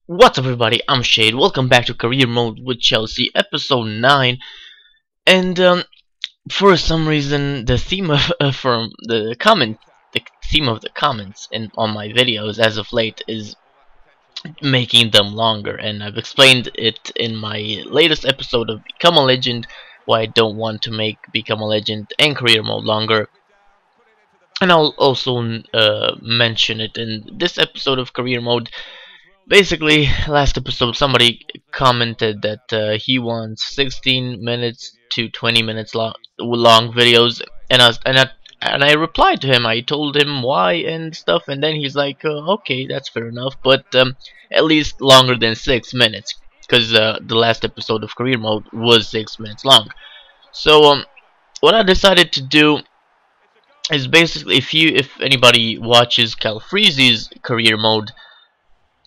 What's up, everybody? I'm Shade. Welcome back to Career Mode with Chelsea, episode 9. And for some reason, the theme of from the theme of the comments on my videos as of late is making them longer. And I've explained it in my latest episode of Become a Legend, why I don't want to make Become a Legend and Career Mode longer. And I'll also mention it in this episode of Career Mode. Basically, last episode somebody commented that he wants 16 minutes to 20 minutes long videos, and I replied to him. I told him why and stuff, and then he's like, okay, that's fair enough, but at least longer than 6 minutes, because the last episode of Career Mode was 6 minutes long. So what I decided to do is basically, if anybody watches Calfreezy's Career Mode,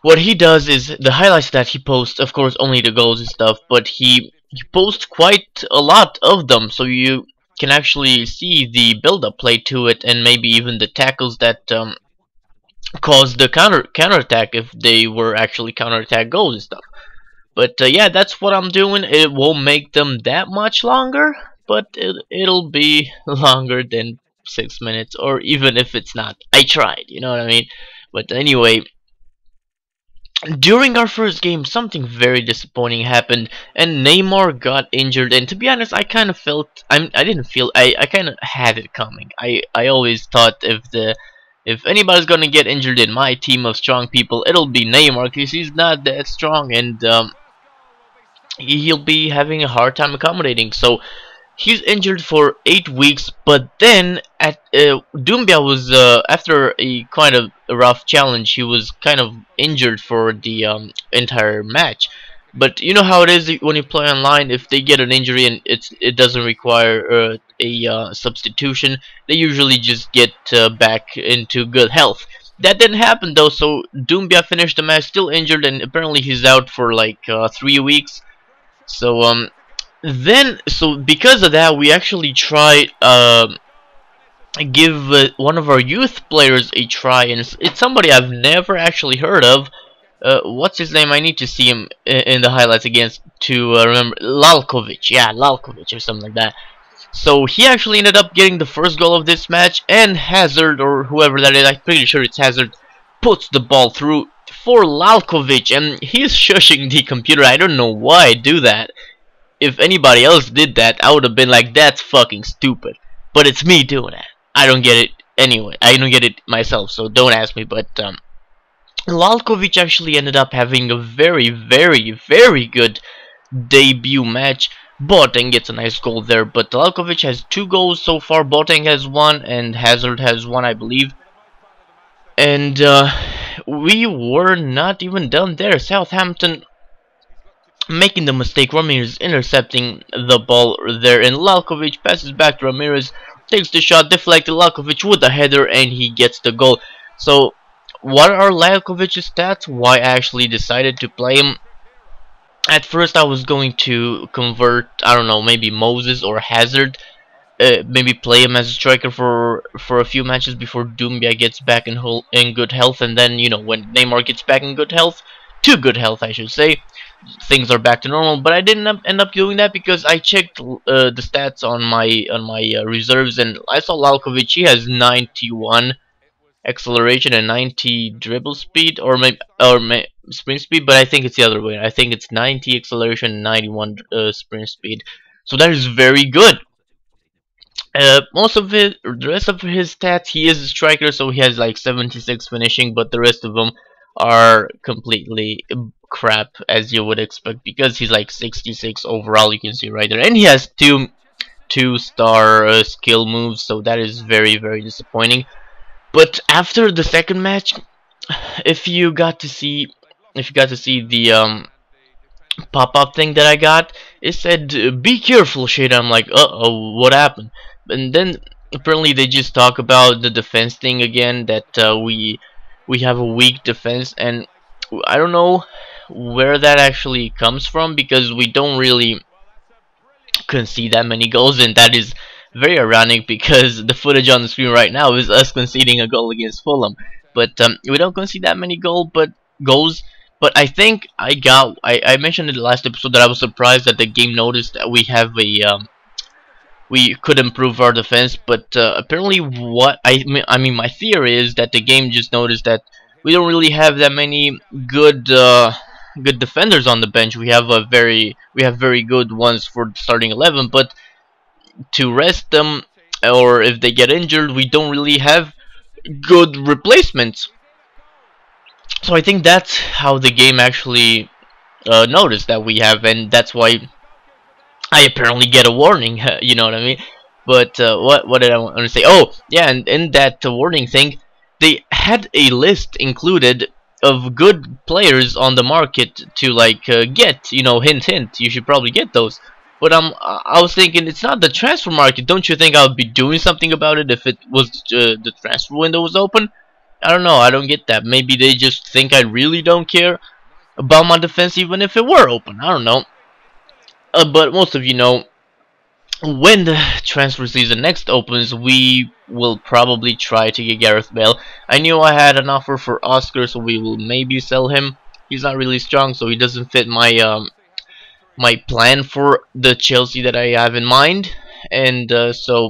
what he does is the highlights that he posts, of course, only the goals and stuff, but he posts quite a lot of them, so you can actually see the build-up play to it, and maybe even the tackles that caused the counterattack if they were actually counterattack goals and stuff. But yeah, that's what I'm doing. It won't make them that much longer, but it'll be longer than 6 minutes, or even if it's not. I tried, you know what I mean? But anyway, during our first game, something very disappointing happened, and Neymar got injured. And to be honest, I kind of felt I kind of had it coming. I always thought if anybody's gonna get injured in my team of strong people, it'll be Neymar, because he's not that strong, and he'll be having a hard time accommodating. So he's injured for 8 weeks, but then at Doumbia was after a kind of a rough challenge. He was kind of injured for the entire match. But you know how it is when you play online. If they get an injury and it doesn't require a substitution, they usually just get back into good health. That didn't happen though, so Doumbia finished the match still injured, and apparently he's out for like 3 weeks. So so because of that, we actually tried give one of our youth players a try, and it's somebody I've never actually heard of. What's his name? I need to see him in the highlights again to remember. Lalkovic, yeah, Lalkovic or something like that. So he actually ended up getting the first goal of this match, and Hazard, or whoever that is, I'm pretty sure it's Hazard, puts the ball through for Lalkovic, and he's shushing the computer. I don't know why I do that. If anybody else did that, I would have been like, that's fucking stupid. But it's me doing that. I don't get it anyway. I don't get it myself, so don't ask me. But Lalkovic actually ended up having a very, very, very good debut match. Boateng gets a nice goal there, but Lalkovic has 2 goals so far. Boateng has 1, and Hazard has 1, I believe. And we were not even done there. Southampton making the mistake. Ramirez intercepting the ball there, and Lalkovic passes back to Ramirez, takes the shot, deflected. Lalkovic with the header, and he gets the goal. So what are Lalkovic's stats? Why I actually decided to play him? At first I was going to convert, I don't know, maybe Moses or Hazard, maybe play him as a striker for a few matches before Doumbia gets back in good health, and then, you know, when Neymar gets back in good health, to good health I should say, things are back to normal. But I didn't end up doing that, because I checked the stats on my reserves, and I saw Lalkovic. He has 91 acceleration and 90 dribble speed, or sprint speed, but I think it's the other way. I think it's 90 acceleration and 91 sprint speed. So that is very good. The rest of his stats, he is a striker, so he has like 76 finishing, but the rest of them are completely crap, as you would expect, because he's like 66 overall. You can see right there, and he has two-star skill moves, so that is very, very disappointing. But after the second match, if you got to see the pop-up thing that I got, it said be careful, shit. I'm like, uh-oh, what happened? And then apparently they just talk about the defense thing again, that we have a weak defense, and I don't know where that actually comes from, because we don't really concede that many goals, and that is very ironic, because the footage on the screen right now is us conceding a goal against Fulham. But we don't concede that many goals, But I think I mentioned in the last episode that I was surprised that the game noticed that we have a we could improve our defense, but apparently what I mean my theory is that the game just noticed that we don't really have that many good defenders on the bench. We have very good ones for starting 11, but to rest them or if they get injured, we don't really have good replacements. So I think that's how the game actually noticed that we have, and that's why I apparently get a warning. You know what I mean? But what did I want to say? Oh yeah, and in that warning thing, they had a list included of good players on the market to like get. You know, hint hint. You should probably get those. But I was thinking it's not the transfer market. Don't you think I would be doing something about it if it was the transfer window was open? I don't know. I don't get that. Maybe they just think I really don't care about my defense, even if it were open. I don't know. But most of you know, when the transfer season next opens, we will probably try to get Gareth Bale. I knew I had an offer for Oscar, so we will maybe sell him. He's not really strong, so he doesn't fit my my plan for the Chelsea that I have in mind. And so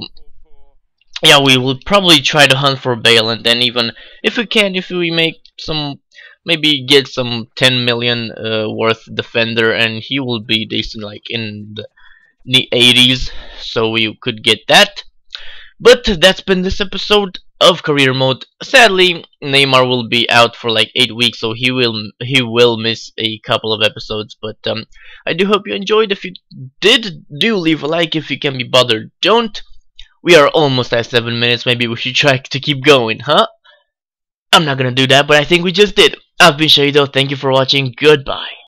yeah, we will probably try to hunt for Bale, and then even if we can, if we make some, maybe get some 10 million worth defender, and he will be decent, like in the 80s, so we could get that. But that's been this episode of Career Mode. Sadly, Neymar will be out for like 8 weeks, so he will miss a couple of episodes. But I do hope you enjoyed. If you did, do leave a like if you can be bothered. Don't. We are almost at 7 minutes. Maybe we should try to keep going, huh? I'm not gonna do that, but I think we just did. I've been Shado. Thank you for watching. Goodbye.